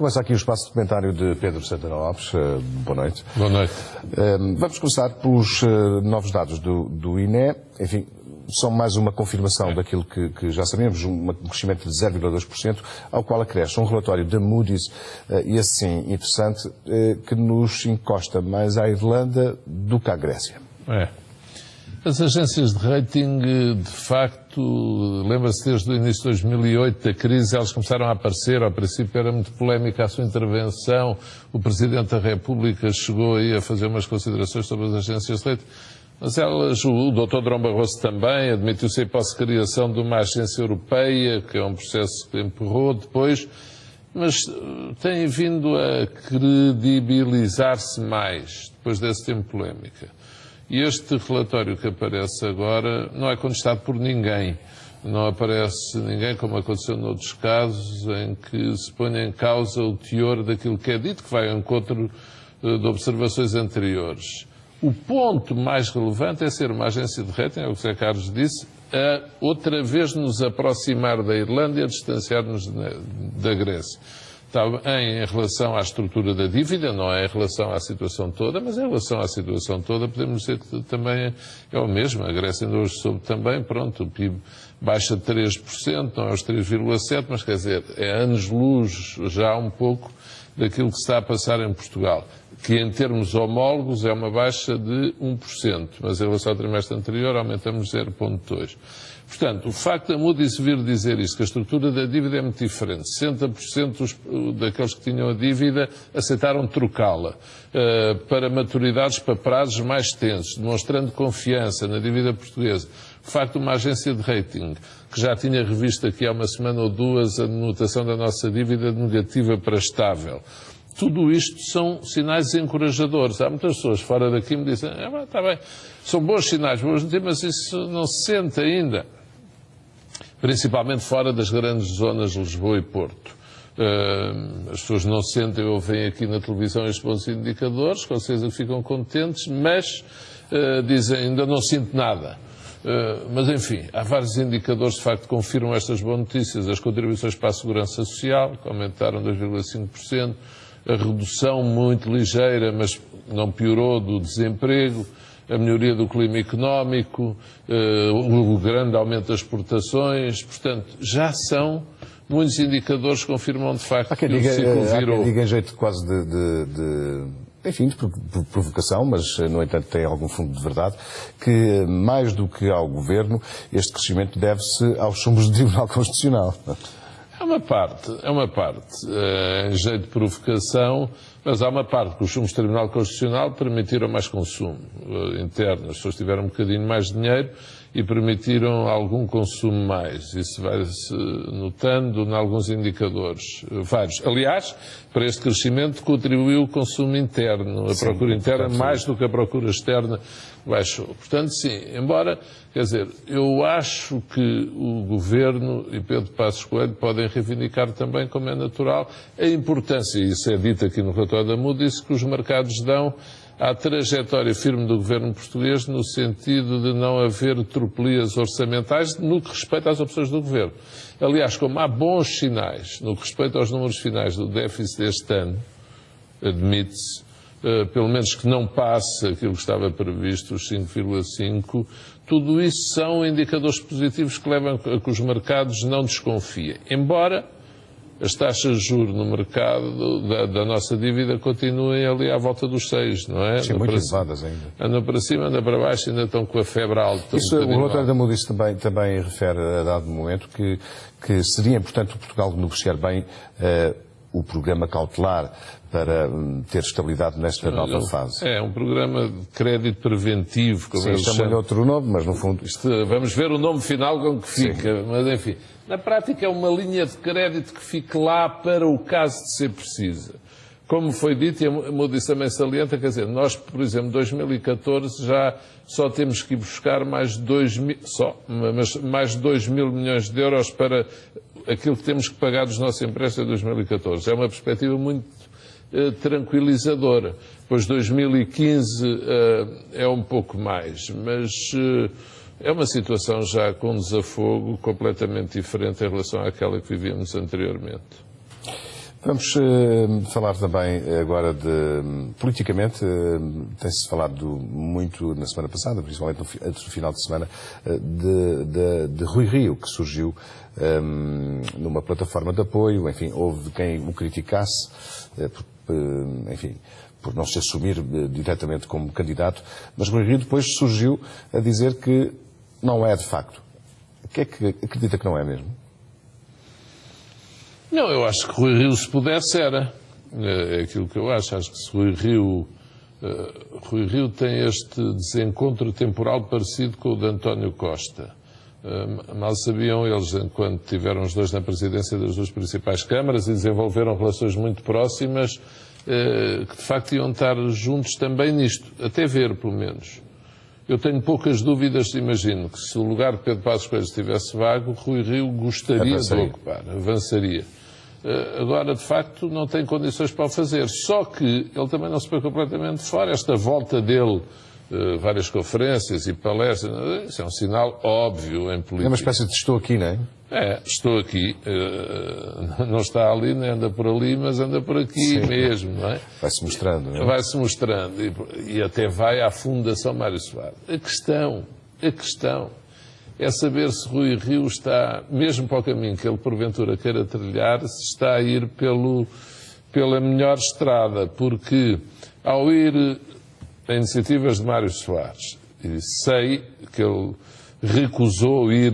Começa aqui o espaço de comentário de Pedro Santana Lopes. Boa noite. Boa noite. Vamos começar pelos novos dados do INE. Enfim, são mais uma confirmação daquilo que já sabemos, um crescimento de 0,2%, ao qual acresce um relatório da Moody's, e assim interessante, que nos encosta mais à Irlanda do que à Grécia. As agências de rating, de facto, lembra-se desde o início de 2008 da crise, elas começaram a aparecer. Ao princípio era muito polémica a sua intervenção, o Presidente da República chegou aí a fazer umas considerações sobre as agências de rating, mas elas, o Dr. Durão Barroso também, admitiu-se a hipótese de criação de uma agência europeia, que é um processo que empurrou depois, mas tem vindo a credibilizar-se mais, depois desse tempo de polémica. E este relatório que aparece agora não é contestado por ninguém. Não aparece ninguém, como aconteceu noutros casos, em que se põe em causa o teor daquilo que é dito, que vai ao encontro de observações anteriores. O ponto mais relevante é ser uma agência de rating, é o que o Zé Carlos disse, a outra vez nos aproximar da Irlanda e a distanciar-nos da Grécia. Está em relação à estrutura da dívida, não é em relação à situação toda, mas em relação à situação toda podemos dizer que também é o mesmo. A Grécia ainda hoje soube também, pronto, o PIB baixa de 3%, não é os 3,7%, mas quer dizer, é anos-luz já um pouco daquilo que se está a passar em Portugal, que em termos homólogos é uma baixa de 1%, mas em relação ao trimestre anterior aumentamos 0,2%. Portanto, o facto da Moody's vir dizer isso, que a estrutura da dívida é muito diferente, 60% daqueles que tinham a dívida aceitaram trocá-la para maturidades, para prazos mais tensos, demonstrando confiança na dívida portuguesa. O facto de uma agência de rating, que já tinha revisto aqui há uma semana ou duas a denotação da nossa dívida de negativa para estável, tudo isto são sinais encorajadores. Há muitas pessoas fora daqui que me dizem, está bem, são bons sinais, mas isso não se sente ainda. Principalmente fora das grandes zonas de Lisboa e Porto. As pessoas não sentem ou veem aqui na televisão estes bons indicadores, com certeza ficam contentes, mas dizem, ainda não sinto nada. Mas, enfim, há vários indicadores de facto que confirmam estas boas notícias. As contribuições para a Segurança Social, que aumentaram 2,5%, a redução muito ligeira, mas não piorou, do desemprego, a melhoria do clima económico, o grande aumento das exportações. Portanto, já são muitos indicadores que confirmam de facto que o ciclo virou. Há quem diga em jeito quase enfim, de provocação, mas, no entanto, tem algum fundo de verdade, que, mais do que ao Governo, este crescimento deve-se aos chumbos do Tribunal Constitucional. É uma parte, em jeito de provocação, mas há uma parte que os chumbos do Tribunal Constitucional permitiram mais consumo interno. As pessoas tiveram um bocadinho mais de dinheiro e permitiram algum consumo mais. Isso vai-se notando em alguns indicadores, vários. Aliás, para este crescimento contribuiu o consumo interno, a procura interna, mais do que a procura externa baixou. Portanto, sim, embora, quer dizer, eu acho que o Governo e Pedro Passos Coelho podem reivindicar também, como é natural, a importância, e isso é dito aqui no relatório da Moody's, que os mercados dão à trajetória firme do Governo português no sentido de não haver tropelias orçamentais no que respeita às opções do Governo. Aliás, como há bons sinais no que respeita aos números finais do déficit deste ano, admite-se, pelo menos que não passe aquilo que estava previsto, os 5,5%, tudo isso são indicadores positivos que levam a que os mercados não desconfiem. Embora as taxas de juros no mercado da nossa dívida continuem ali à volta dos 6%, não é? Sim, muito elevadas ainda. Andam para cima, andam para baixo, ainda estão com a febre alta. Isso, o relatório da Moody's também refere, a dado momento, que seria importante o Portugal negociar bem o programa cautelar para ter estabilidade nesta nova fase. É um programa de crédito preventivo, como eles chamam. Chamam-lhe outro nome, mas no fundo... Vamos ver o nome final com que fica, mas enfim. Na prática é uma linha de crédito que fique lá para o caso de ser precisa. Como foi dito, e a Moody's também salienta, quer dizer, nós, por exemplo, em 2014 já só temos que ir buscar mais de 2 mil milhões de euros para aquilo que temos que pagar dos nossos empréstimos em 2014. É uma perspectiva muito tranquilizadora. Depois 2015 é um pouco mais, mas é uma situação já com desafogo completamente diferente em relação àquela que vivíamos anteriormente. Vamos falar também agora de, politicamente, tem-se falado muito na semana passada, principalmente no final de semana, de Rui Rio, que surgiu numa plataforma de apoio, enfim, houve quem o criticasse, por não se assumir diretamente como candidato, mas Rui Rio depois surgiu a dizer que não é de facto. O que é que acredita que não é mesmo? Não, eu acho que Rui Rio, se pudesse, era. É aquilo que eu acho. Acho que se Rui Rio tem este desencontro temporal parecido com o de António Costa. Mal sabiam eles, enquanto tiveram os dois na presidência das duas principais câmaras e desenvolveram relações muito próximas, que de facto iam estar juntos também nisto, até ver, pelo menos. Eu tenho poucas dúvidas, imagino, que se o lugar de Pedro Passos Coelho estivesse vago, Rui Rio gostaria de ocupar, avançaria. Agora, de facto, não tem condições para o fazer. Só que ele também não se põe completamente fora. Esta volta dele, várias conferências e palestras, isso é um sinal óbvio em política. É uma espécie de estou aqui, não é? Estou aqui. Não está ali, nem anda por ali, mas anda por aqui. Sim, mesmo, não é? Vai-se mostrando, não é? Vai-se mostrando e até vai à Fundação Mário Soares. A questão é saber se Rui Rio está, mesmo para o caminho que ele porventura queira trilhar, se está a ir pela melhor estrada, porque ao ir a iniciativas de Mário Soares, e sei que ele recusou ir,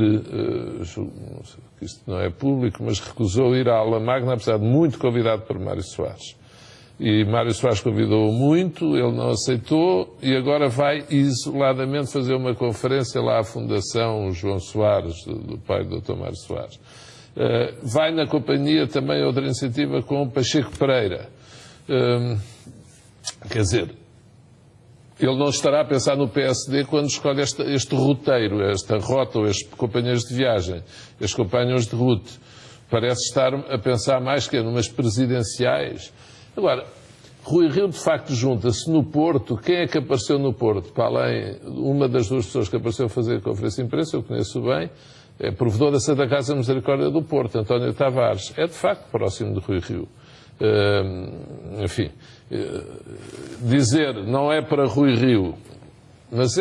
isto não é público, mas recusou ir à aula magna, apesar de muito convidado por Mário Soares. E Mário Soares convidou-o muito, ele não aceitou e agora vai isoladamente fazer uma conferência lá à Fundação João Soares, do pai do Dr. Mário Soares. Vai na companhia também outra iniciativa com o Pacheco Pereira. Quer dizer, ele não estará a pensar no PSD quando escolhe este roteiro, esta rota, ou estes companheiros de viagem, estes companheiros de route. Parece estar a pensar mais que numas presidenciais. Agora, Rui Rio de facto junta-se no Porto. Quem é que apareceu no Porto? Para além, uma das duas pessoas que apareceu a fazer a conferência de imprensa, eu conheço bem, é provedor da Santa Casa Misericórdia do Porto, António Tavares. É de facto próximo de Rui Rio. Dizer não é para Rui Rio, mas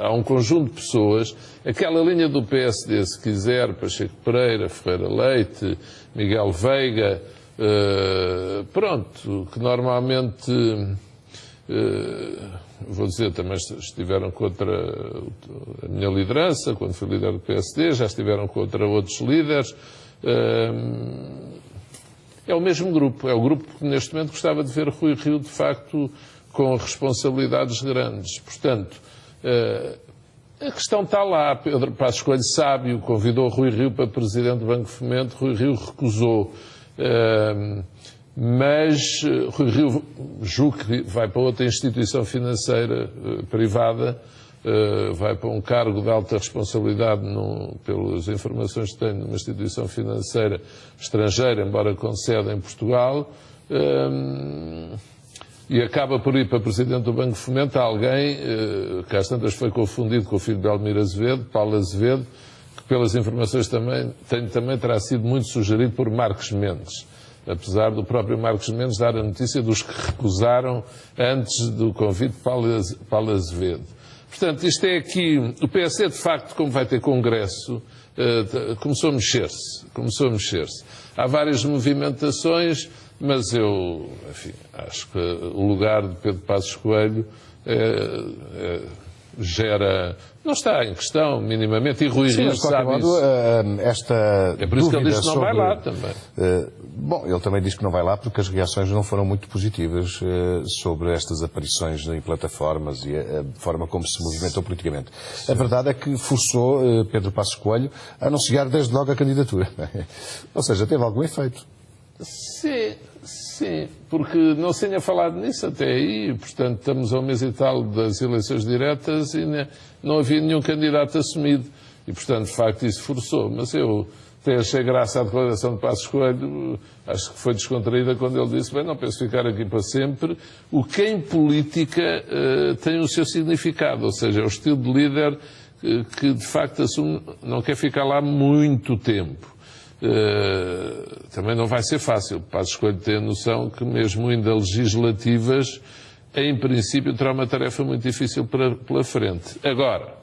há um conjunto de pessoas, aquela linha do PSD, se quiser, Pacheco Pereira, Ferreira Leite, Miguel Veiga, pronto, que normalmente, vou dizer, também estiveram contra a minha liderança, quando fui líder do PSD, já estiveram contra outros líderes. É o mesmo grupo, é o grupo que neste momento gostava de ver Rui Rio, de facto, com responsabilidades grandes. Portanto, a questão está lá. Pedro Passos Coelho sábio convidou Rui Rio para presidente do Banco de Fomento, Rui Rio recusou. Mas Rui Rio, julgo que vai para outra instituição financeira privada, vai para um cargo de alta responsabilidade, pelas informações que tenho, numa instituição financeira estrangeira, embora com sede em Portugal, e acaba por ir para presidente do Banco de Fomento alguém que às tantas foi confundido com o filho de Belmiro Azevedo, Paulo Azevedo, que pelas informações também terá sido muito sugerido por Marcos Mendes, apesar do próprio Marcos Mendes dar a notícia dos que recusaram antes do convite Paulo Azevedo. Portanto, isto é aqui, o PSD de facto, como vai ter congresso, começou a mexer-se. Há várias movimentações, mas eu, enfim, acho que o lugar de Pedro Passos Coelho gera... Não está em questão, minimamente, e Rui Rio sabe isso. Esta é por isso que ele disse que não vai lá também. Bom, ele também diz que não vai lá porque as reações não foram muito positivas sobre estas aparições em plataformas e a forma como se movimentou politicamente. Sim. A verdade é que forçou Pedro Passos Coelho a anunciar desde logo a candidatura. Ou seja, teve algum efeito. Sim, porque não se tinha falado nisso até aí, portanto estamos a um mês e tal das eleições diretas e não havia nenhum candidato assumido e portanto de facto isso forçou, mas eu até achei graça à declaração de Passos Coelho, acho que foi descontraída quando ele disse, bem, não penso ficar aqui para sempre, o que em política tem o seu significado, ou seja, é o estilo de líder que de facto assume, não quer ficar lá muito tempo. também não vai ser fácil. Passos Coelho tem a noção que mesmo ainda legislativas, em princípio, terá uma tarefa muito difícil pela frente. Agora,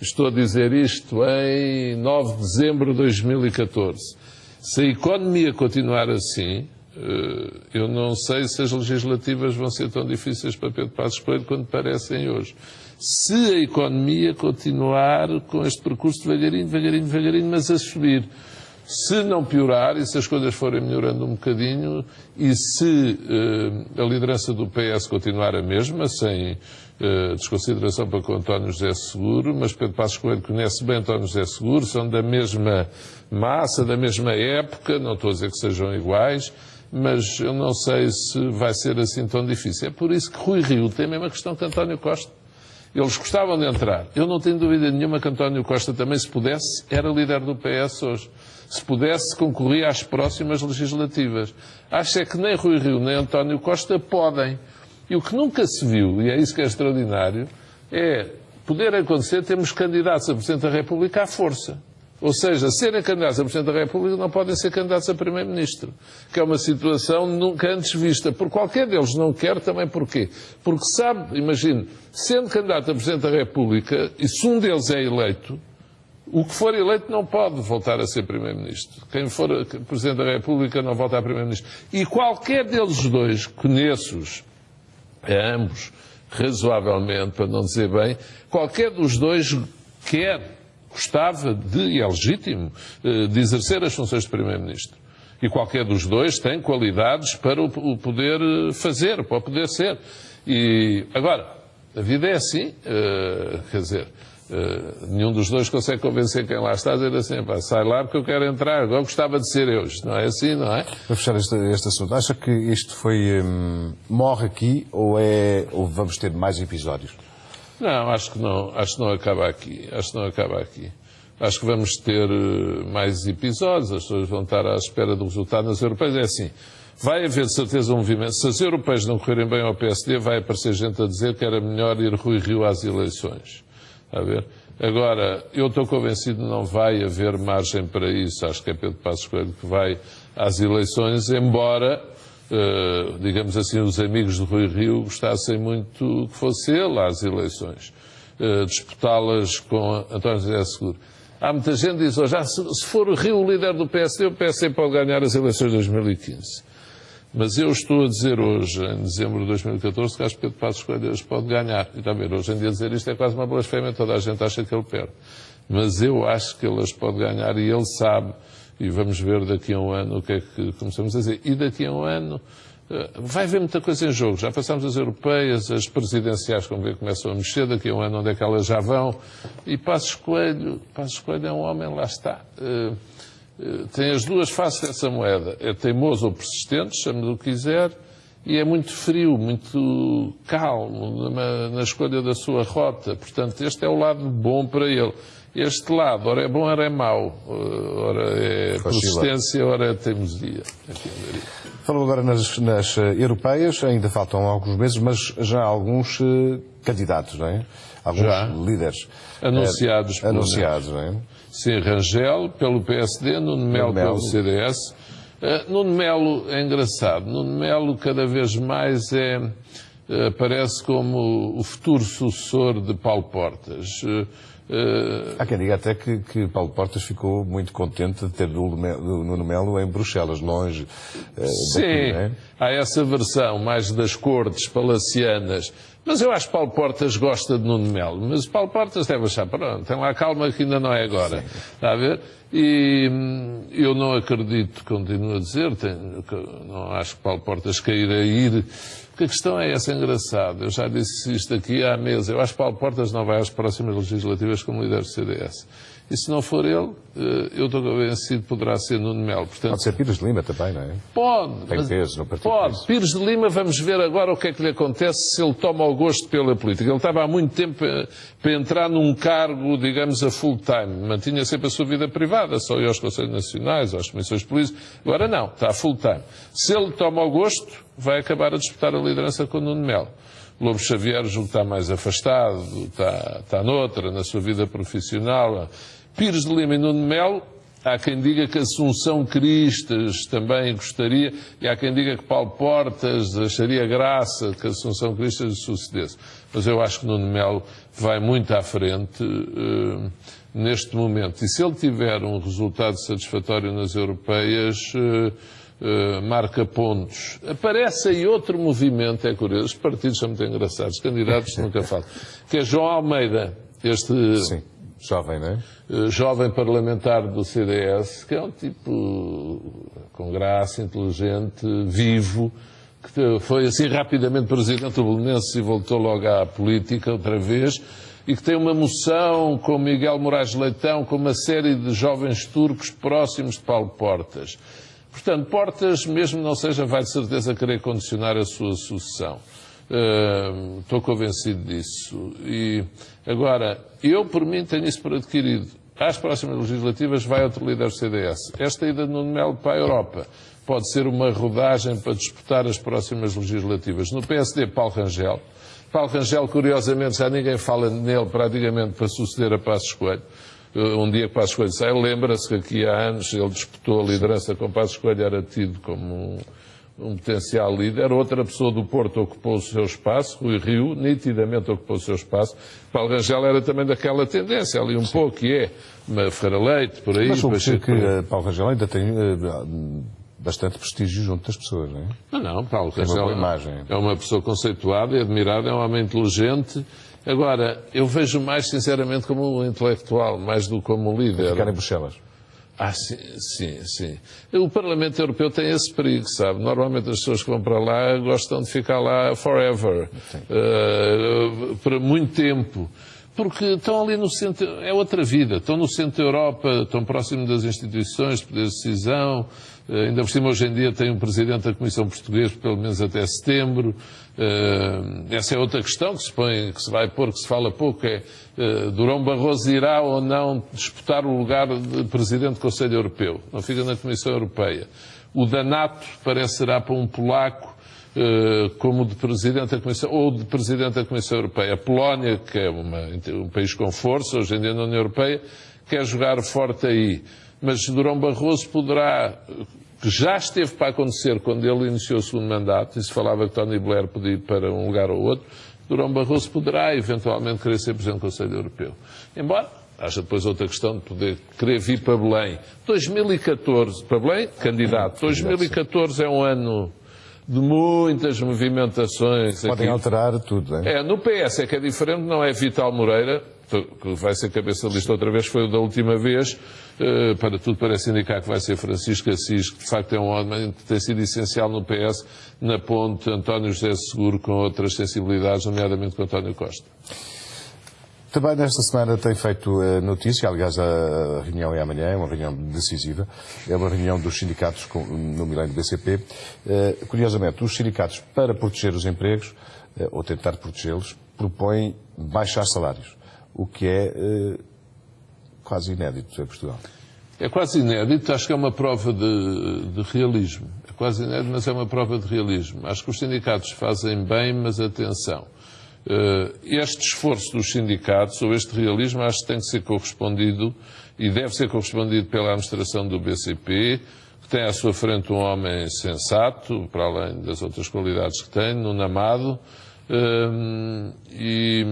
estou a dizer isto em 9 de dezembro de 2014. Se a economia continuar assim, eu não sei se as legislativas vão ser tão difíceis para Pedro Passos Coelho quanto parecem hoje. Se a economia continuar com este percurso devagarinho, mas a subir. Se não piorar e se as coisas forem melhorando um bocadinho e se a liderança do PS continuar a mesma, sem desconsideração para com António José Seguro, mas Pedro Passos Coelho conhece bem António José Seguro, são da mesma massa, da mesma época, não estou a dizer que sejam iguais, mas eu não sei se vai ser assim tão difícil. É por isso que Rui Rio tem a mesma questão que António Costa. Eles gostavam de entrar. Eu não tenho dúvida nenhuma que António Costa também, se pudesse, era líder do PS hoje. Se pudesse, concorria às próximas legislativas. Acho é que nem Rui Rio nem António Costa podem. E o que nunca se viu, e é isso que é extraordinário, é poder acontecer termos candidatos a Presidente da República à força. Ou seja, serem candidatos a Presidente da República não podem ser candidatos a Primeiro-Ministro, que é uma situação nunca antes vista. Por qualquer deles não quer, também porquê? Porque sabe, imagine, sendo candidato a Presidente da República, e se um deles é eleito, o que for eleito não pode voltar a ser Primeiro-Ministro. Quem for Presidente da República não volta a Primeiro-Ministro. E qualquer deles dois, conheço-os, a ambos, razoavelmente, para não dizer bem, qualquer dos dois gostava de, e é legítimo, de exercer as funções de Primeiro-Ministro. E qualquer dos dois tem qualidades para o poder fazer, para o poder ser. E, agora, a vida é assim, quer dizer, nenhum dos dois consegue convencer quem lá está a dizer assim, pá, sai lá porque eu quero entrar, agora gostava de ser eu. Isto não é assim, não é? Para fechar este assunto, acha que isto foi, morre aqui ou vamos ter mais episódios? Não, acho que não acaba aqui. Acho que vamos ter mais episódios, as pessoas vão estar à espera do resultado nas europeias. É assim, vai haver de certeza um movimento. Se as europeias não correrem bem ao PSD, vai aparecer gente a dizer que era melhor ir Rui Rio às eleições. Está a ver? Agora, eu estou convencido que não vai haver margem para isso. Acho que é Pedro Passos Coelho que vai às eleições, embora, digamos assim, os amigos de Rui Rio gostassem muito que fosse ele às eleições, disputá-las com António José Seguro. Há muita gente que diz hoje, se for o Rio o líder do PSD, o PSD pode ganhar as eleições de 2015. Mas eu estou a dizer hoje, em dezembro de 2014, que acho que Pedro Passos Coelho pode ganhar. E está a ver, hoje em dia dizer isto é quase uma blasfémia, toda a gente acha que ele perde. Mas eu acho que ele as pode ganhar e ele sabe, e vamos ver daqui a um ano o que é que começamos a dizer. E daqui a um ano vai haver muita coisa em jogo. Já passámos as europeias, as presidenciais, como vê, começam a mexer, daqui a um ano onde é que elas já vão. E Passos Coelho é um homem, lá está. Tem as duas faces dessa moeda. É teimoso ou persistente, chame-lhe o que quiser, e é muito frio, muito calmo na escolha da sua rota. Portanto, este é o lado bom para ele. Este lado, ora é bom, ora é mau. Ora é persistência, ora é teimosia. Falou agora nas europeias, ainda faltam alguns meses, mas já há alguns candidatos, não é? Alguns líderes. Anunciados, não é? Sim, Rangel, pelo PSD, Nuno Melo pelo CDS. Nuno Melo é engraçado. Nuno Melo cada vez mais aparece como o futuro sucessor de Paulo Portas. Há quem diga até que Paulo Portas ficou muito contente de ter o Nuno Melo em Bruxelas, longe Sim, daqui, não é? Há essa versão mais das cortes palacianas. Mas eu acho que Paulo Portas gosta de Nuno Melo. Mas Paulo Portas deve achar, pronto, tem lá calma que ainda não é agora. Sim. Está a ver? E eu não acredito, continuo a dizer, não acho que Paulo Portas queira ir. Porque a questão é essa, engraçada. Eu já disse isto aqui há meses. Eu acho que Paulo Portas não vai às próximas legislativas como líder do CDS. E se não for ele, eu estou convencido que poderá ser Nuno Melo. Portanto, pode ser Pires de Lima também, não é? Pode. Tem peso no partido. Pode. Pires de Lima, vamos ver agora o que é que lhe acontece se ele toma o gosto pela política. Ele estava há muito tempo para entrar num cargo, digamos, a full time. Mantinha sempre a sua vida privada, só ia aos Conselhos Nacionais, às comissões de polícia. Agora não, está a full time. Se ele toma o gosto, vai acabar a disputar a liderança com Nuno Melo. Lobo Xavier julgo que está mais afastado, está noutra, na sua vida profissional. Pires de Lima e Nuno Melo, Há quem diga que Assunção Cristas também gostaria, e há quem diga que Paulo Portas acharia graça que Assunção Cristas sucedesse. Mas eu acho que Nuno Melo vai muito à frente neste momento. E se ele tiver um resultado satisfatório nas europeias, marca pontos. Aparece aí outro movimento, é curioso, os partidos são muito engraçados, candidatos nunca falam, que é João Almeida, Sim, jovem, não é? Jovem parlamentar do CDS, que é um tipo com graça, inteligente, vivo, que foi assim rapidamente presidente do Belenenses e voltou logo à política outra vez, e que tem uma moção com Miguel Moraes Leitão, com uma série de jovens turcos próximos de Paulo Portas. Portanto, Portas, mesmo não seja, vai de certeza querer condicionar a sua sucessão. Estou convencido disso. E agora, eu por mim tenho isso por adquirido. Às próximas legislativas vai outro líder do CDS. Esta ida de Nuno Melo para a Europa pode ser uma rodagem para disputar as próximas legislativas. No PSD, Paulo Rangel. Paulo Rangel, curiosamente, já ninguém fala nele praticamente para suceder a Passos Coelho. Um dia que Passos Coelho sai, lembra-se que aqui há anos ele disputou a liderança com Passos Coelho, era tido como um potencial líder. Outra pessoa do Porto ocupou o seu espaço, Rui Rio, nitidamente ocupou o seu espaço. Paulo Rangel era também daquela tendência, ali um pouco, que é uma Ferreira Leite, por aí. Mas o que Paulo Rangel ainda tem bastante prestígio junto das pessoas, não é? Não, Paulo Tem uma Rangel boa imagem. é uma pessoa conceituada e admirada, é um homem inteligente. Agora, eu vejo mais sinceramente como um intelectual, mais do que como um líder. Ficar em Bruxelas. Sim. O Parlamento Europeu tem esse perigo, sabe? Normalmente as pessoas que vão para lá gostam de ficar lá forever, para muito tempo. Porque estão ali no centro, é outra vida, estão no centro da Europa, estão próximo das instituições, poder de decisão, ainda por cima hoje em dia tem um Presidente da Comissão Portuguesa, pelo menos até setembro. Essa é outra questão que se põe, que se vai pôr, que se fala pouco, é Durão Barroso irá ou não disputar o lugar de Presidente do Conselho Europeu, não fica na Comissão Europeia. O da NATO parece será para um polaco, como de Presidente da Comissão, ou de Presidente da Comissão Europeia. A Polónia, que é um país com força, hoje em dia na União Europeia, quer jogar forte aí. Mas Durão Barroso poderá, que já esteve para acontecer quando ele iniciou o segundo mandato, e se falava que Tony Blair podia ir para um lugar ou outro, Durão Barroso poderá eventualmente querer ser Presidente do Conselho Europeu. Embora haja depois outra questão de poder querer vir para Belém. 2014, para Belém, candidato. 2014 é um ano de muitas movimentações. Podem alterar tudo, não é? No PS é que é diferente, não é Vital Moreira, que vai ser cabeça de lista outra vez, foi o da última vez, para tudo parece indicar que vai ser Francisco Assis, que de facto é um homem que tem sido essencial no PS, na ponte António José Seguro, com outras sensibilidades, nomeadamente com António Costa. Também nesta semana tem feito notícia, aliás a reunião é amanhã, é uma reunião decisiva, é uma reunião dos sindicatos no milênio do BCP. Curiosamente, os sindicatos, para proteger os empregos, ou tentar protegê-los, propõem baixar salários, o que é quase inédito em Portugal. É quase inédito, acho que é uma prova de realismo. É quase inédito, mas é uma prova de realismo. Acho que os sindicatos fazem bem, mas atenção. Este esforço dos sindicatos, ou este realismo, acho que tem que ser correspondido, e deve ser correspondido pela administração do BCP, que tem à sua frente um homem sensato, para além das outras qualidades que tem, Nuno Amado, e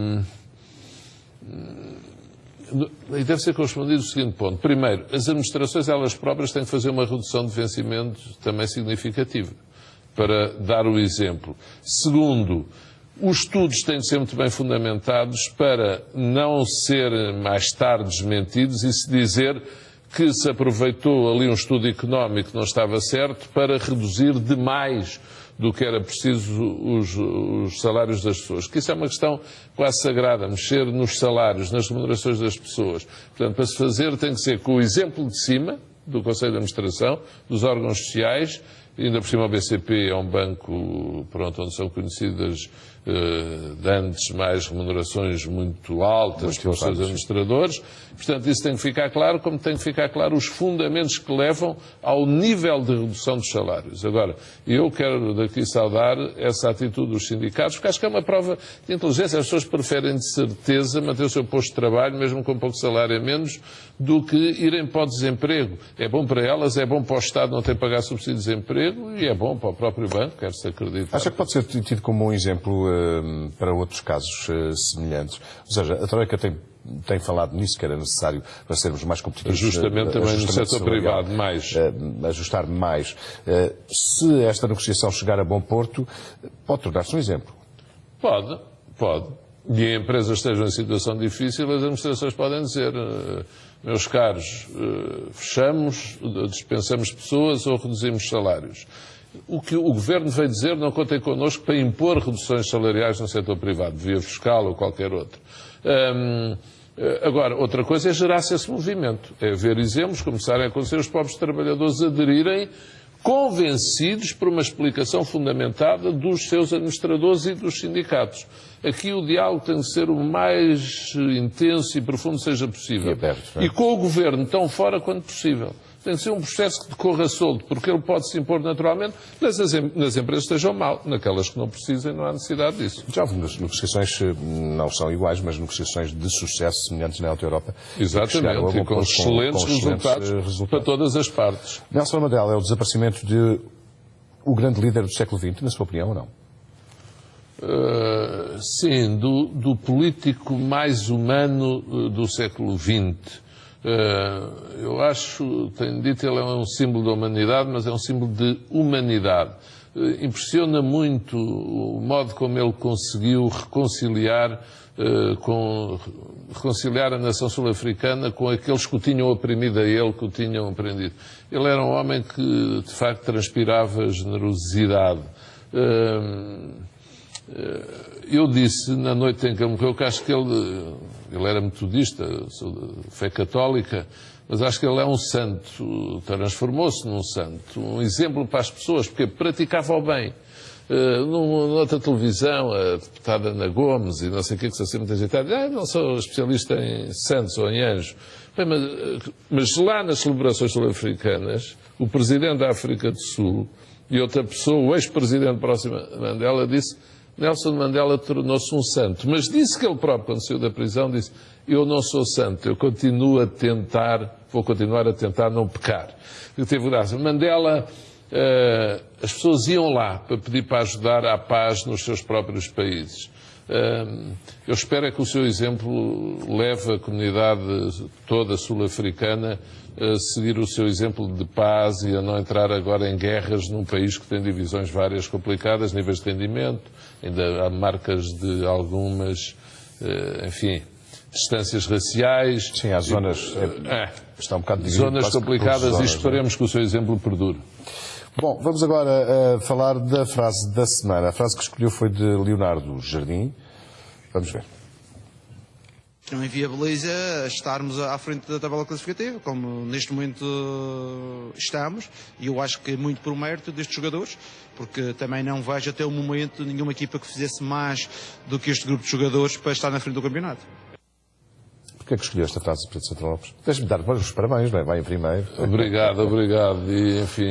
deve ser correspondido o seguinte ponto. Primeiro, as administrações, elas próprias, têm que fazer uma redução de vencimentos também significativa, para dar o exemplo. Segundo, os estudos têm de ser muito bem fundamentados para não ser mais tarde desmentidos e se dizer que se aproveitou ali um estudo económico que não estava certo para reduzir demais do que era preciso os salários das pessoas. Que isso é uma questão quase sagrada, mexer nos salários, nas remunerações das pessoas. Portanto, para se fazer tem que ser com o exemplo de cima, do Conselho de Administração, dos órgãos sociais, ainda por cima o BCP é um banco, pronto, onde são conhecidas de antes mais remunerações muito altas para os seus administradores. Portanto, isso tem que ficar claro, como tem que ficar claro os fundamentos que levam ao nível de redução dos salários. Agora, eu quero daqui saudar essa atitude dos sindicatos, porque acho que é uma prova de inteligência. As pessoas preferem, de certeza, manter o seu posto de trabalho, mesmo com pouco salário a menos, do que irem para o desemprego. É bom para elas, é bom para o Estado não ter que pagar subsídio de desemprego e é bom para o próprio banco, quer-se acreditar. Acha que pode ser tido como um exemplo para outros casos semelhantes? Ou seja, a Troika tem falado nisso, que era necessário para sermos mais competitivos. Justamente também no setor privado, mais. Ajustar mais. Se esta negociação chegar a bom porto, pode tornar-se um exemplo. Pode. E em empresas que estejam em situação difícil, as administrações podem dizer, meus caros, fechamos, dispensamos pessoas ou reduzimos salários. O que o Governo veio dizer, não contem connosco para impor reduções salariais no setor privado, via fiscal ou qualquer outro. Agora, outra coisa é gerar-se esse movimento. É ver exemplos começarem a acontecer, os próprios trabalhadores aderirem, convencidos por uma explicação fundamentada dos seus administradores e dos sindicatos. Aqui o diálogo tem de ser o mais intenso e profundo seja possível. E com o Governo tão fora quanto possível. Tem de ser um processo que decorra solto, porque ele pode se impor naturalmente, mas nas empresas estejam mal. Naquelas que não precisem, não há necessidade disso. Já houve negociações, não são iguais, mas negociações de sucesso semelhantes na Alta Europa. Exatamente, e com excelentes resultados para todas as partes. Nelson Mandela é o desaparecimento de o grande líder do século XX, na sua opinião, ou não? Sim, do político mais humano do século XX. Eu acho, tenho dito, ele é um símbolo da humanidade, mas é um símbolo de humanidade. Impressiona muito o modo como ele conseguiu reconciliar a nação sul-africana com aqueles que o tinham oprimido a ele, que o tinham prendido. Ele era um homem que, de facto, transpirava generosidade. Eu disse, na noite em que ele morreu, que acho que ele era metodista, sou de fé católica, mas acho que ele é um santo, transformou-se num santo, um exemplo para as pessoas, porque praticava o bem. Noutra televisão, a deputada Ana Gomes e não sei o que se assim muita gente diz, não sou especialista em santos ou em anjos. Bem, mas lá nas celebrações sul-africanas, o presidente da África do Sul e outra pessoa, o ex-presidente próximo a Mandela, disse Nelson Mandela tornou-se um santo, mas disse que ele próprio, quando saiu da prisão, disse eu não sou santo, eu vou continuar a tentar não pecar. Eu teve graça. Mandela, as pessoas iam lá para pedir para ajudar à paz nos seus próprios países. Eu espero que o seu exemplo leve a comunidade toda sul-africana a seguir o seu exemplo de paz e a não entrar agora em guerras num país que tem divisões várias complicadas, níveis de rendimento, ainda há marcas de algumas, enfim, distâncias raciais. Sim, há zonas, está um bocado dividido, zonas complicadas e esperemos que o seu exemplo perdure. Bom, vamos agora falar da frase da semana. A frase que escolheu foi de Leonardo Jardim. Vamos ver. Não inviabiliza estarmos à frente da tabela classificativa, como neste momento estamos, e eu acho que é muito por mérito destes jogadores, porque também não vejo até o momento nenhuma equipa que fizesse mais do que este grupo de jogadores para estar na frente do campeonato. Porquê é que escolheu esta frase, Pedro Santana Lopes? Deixa-me dar os parabéns, não é? Vai em primeiro. Obrigado. E, enfim,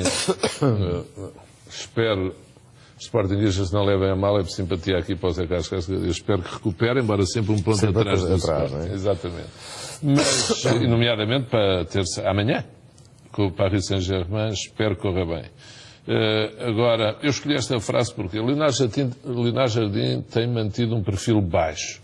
espero... Os sportinguistas não levem a mal, é por simpatia aqui para o Zé Carlos. Eu espero que recuperem, embora sempre um ponto sempre atrás do atrás, Sport. Exatamente. Mas, nomeadamente para ter-se amanhã, com o Paris Saint-Germain, espero que corra bem. Agora, eu escolhi esta frase porque Leonardo Jardim tem mantido um perfil baixo.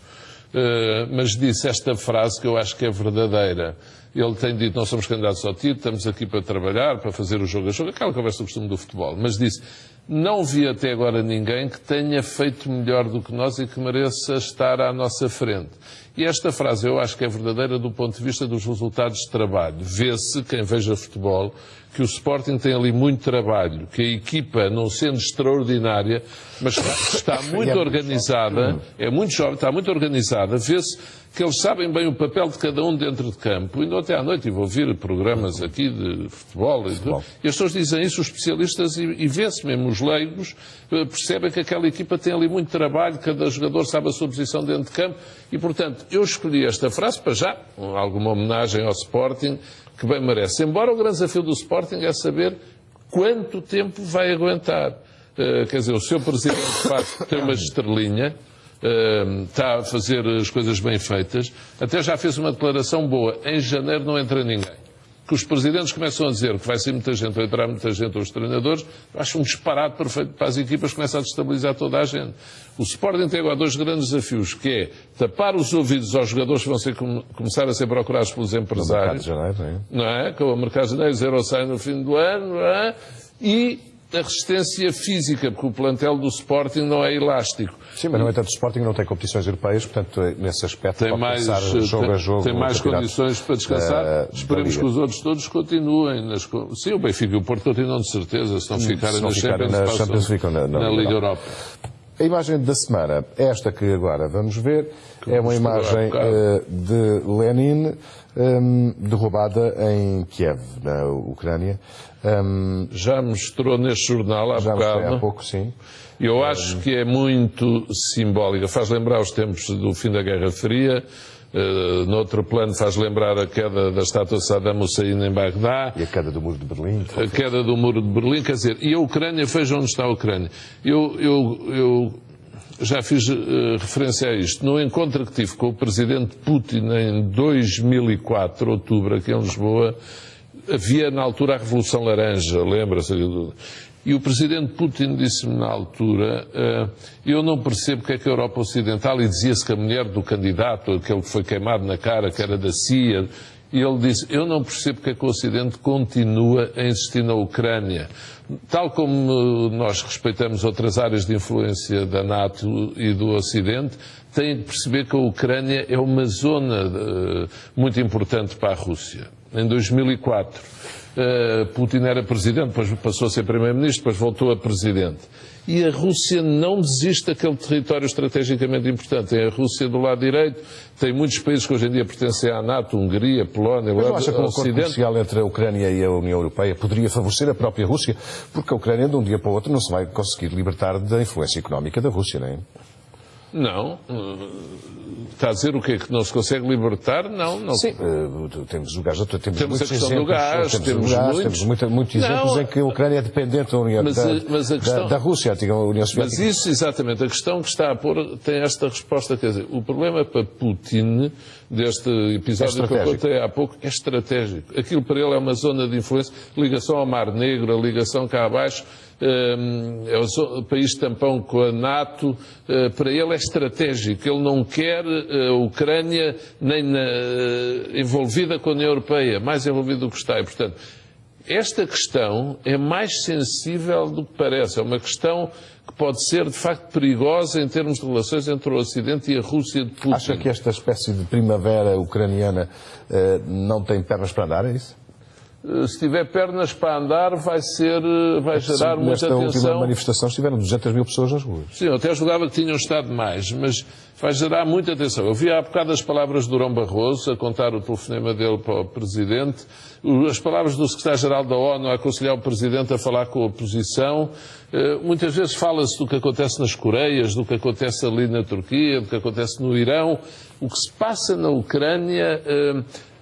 Mas disse esta frase que eu acho que é verdadeira. Ele tem dito, não somos candidatos ao título, estamos aqui para trabalhar, para fazer o jogo a jogo, aquela conversa do costume do futebol. Mas disse, não vi até agora ninguém que tenha feito melhor do que nós e que mereça estar à nossa frente. E esta frase eu acho que é verdadeira do ponto de vista dos resultados de trabalho. Vê-se, quem veja futebol, que o Sporting tem ali muito trabalho, que a equipa, não sendo extraordinária, mas está muito organizada, é muito jovem, está muito organizada, vê-se que eles sabem bem o papel de cada um dentro de campo. E ontem à noite estive a ouvir programas aqui de futebol, e as pessoas dizem isso, os especialistas, e vê-se mesmo, os leigos percebem que aquela equipa tem ali muito trabalho, cada jogador sabe a sua posição dentro de campo, e portanto eu escolhi esta frase para já, alguma homenagem ao Sporting, que bem merece. Embora o grande desafio do Sporting é saber quanto tempo vai aguentar. Quer dizer, o seu presidente, de facto, tem uma estrelinha, está a fazer as coisas bem feitas, até já fez uma declaração boa. Em janeiro não entra ninguém. Que os presidentes começam a dizer que vai ser muita gente, vai entrar muita gente, os treinadores, acho um disparate perfeito para as equipas, começa a destabilizar toda a gente. O Sporting tem agora dois grandes desafios, que é tapar os ouvidos aos jogadores que vão começar a ser procurados pelos empresários, não é? Com o mercado de janeiro, zero sai no fim do ano, não é? E a resistência física, porque o plantel do Sporting não é elástico. Sim, mas no entanto o Sporting não tem competições europeias, portanto nesse aspecto tem pode mais, passar jogo a jogo. Tem mais condições para descansar. Esperemos que os outros todos continuem. Sim, o Benfica e o Porto continuam de certeza, se não ficarem na Champions, ficam na Liga Europa. A imagem da semana, esta que agora vamos ver, é uma imagem de Lenin derrubada em Kiev, na Ucrânia. Já mostrou neste jornal há bocado. Há pouco, sim. Eu acho que é muito simbólica. Faz lembrar os tempos do fim da Guerra Fria. No outro plano faz lembrar a queda da estátua de Saddam Hussein em Bagdá. E a queda do Muro de Berlim. A queda do Muro de Berlim, quer dizer, e a Ucrânia, veja onde está a Ucrânia. Eu já fiz referência a isto. No encontro que tive com o presidente Putin em 2004, outubro, aqui em Lisboa, havia na altura a Revolução Laranja, lembra-se? E o presidente Putin disse-me na altura, eu não percebo que é que a Europa Ocidental, e dizia-se que a mulher do candidato, aquele que foi queimado na cara, que era da CIA, e ele disse, eu não percebo que é que o Ocidente continua a insistir na Ucrânia. Tal como nós respeitamos outras áreas de influência da NATO e do Ocidente, tem de perceber que a Ucrânia é uma zona muito importante para a Rússia. Em 2004, Putin era presidente, depois passou a ser primeiro-ministro, depois voltou a presidente. E a Rússia não desiste daquele território estrategicamente importante. Tem a Rússia do lado direito, tem muitos países que hoje em dia pertencem à NATO, Hungria, Polónia, mas não acha que o acordo comercial entre a Ucrânia e a União Europeia poderia favorecer a própria Rússia? Porque a Ucrânia, de um dia para o outro, não se vai conseguir libertar da influência económica da Rússia, não é? Não. Está a dizer o quê? Que não se consegue libertar? Não. Sim, temos o gás, temos a questão do gás, temos muitos exemplos em que a Ucrânia é dependente da União, da Rússia, a antiga União Soviética. Mas isso, exatamente, a questão que está a pôr tem esta resposta, quer dizer, o problema para Putin, deste episódio que eu contei há pouco, é estratégico. Aquilo para ele é uma zona de influência, ligação ao Mar Negro, a ligação cá abaixo, é o país tampão com a NATO, para ele é estratégico. Ele não quer a Ucrânia nem envolvida com a União Europeia, mais envolvida do que está. E, portanto, esta questão é mais sensível do que parece. É uma questão que pode ser, de facto, perigosa em termos de relações entre o Ocidente e a Rússia de Putin. Acha que esta espécie de primavera ucraniana não tem pernas para andar, é isso? Se tiver pernas para andar, vai gerar muita atenção. Nesta última manifestação estiveram 200 mil pessoas nas ruas. Sim, eu até julgava que tinham estado mais, mas vai gerar muita atenção. Eu vi há bocado as palavras de Durão Barroso, a contar o telefonema dele para o Presidente, as palavras do Secretário-Geral da ONU a aconselhar o Presidente a falar com a oposição. Muitas vezes fala-se do que acontece nas Coreias, do que acontece ali na Turquia, do que acontece no Irão. O que se passa na Ucrânia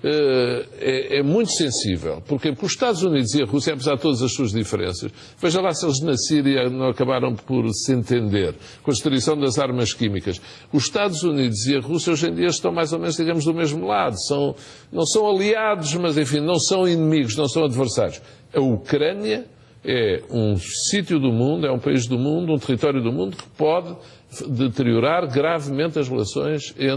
é muito sensível. Porquê? Porque os Estados Unidos e a Rússia, apesar de todas as suas diferenças, veja lá se eles na Síria não acabaram por se entender com a destruição das armas químicas. Os Estados Unidos e a Rússia hoje em dia estão mais ou menos, digamos, do mesmo lado. Não são aliados, mas enfim, não são inimigos, não são adversários. A Ucrânia é um sítio do mundo, é um país do mundo, um território do mundo que pode deteriorar gravemente as relações entre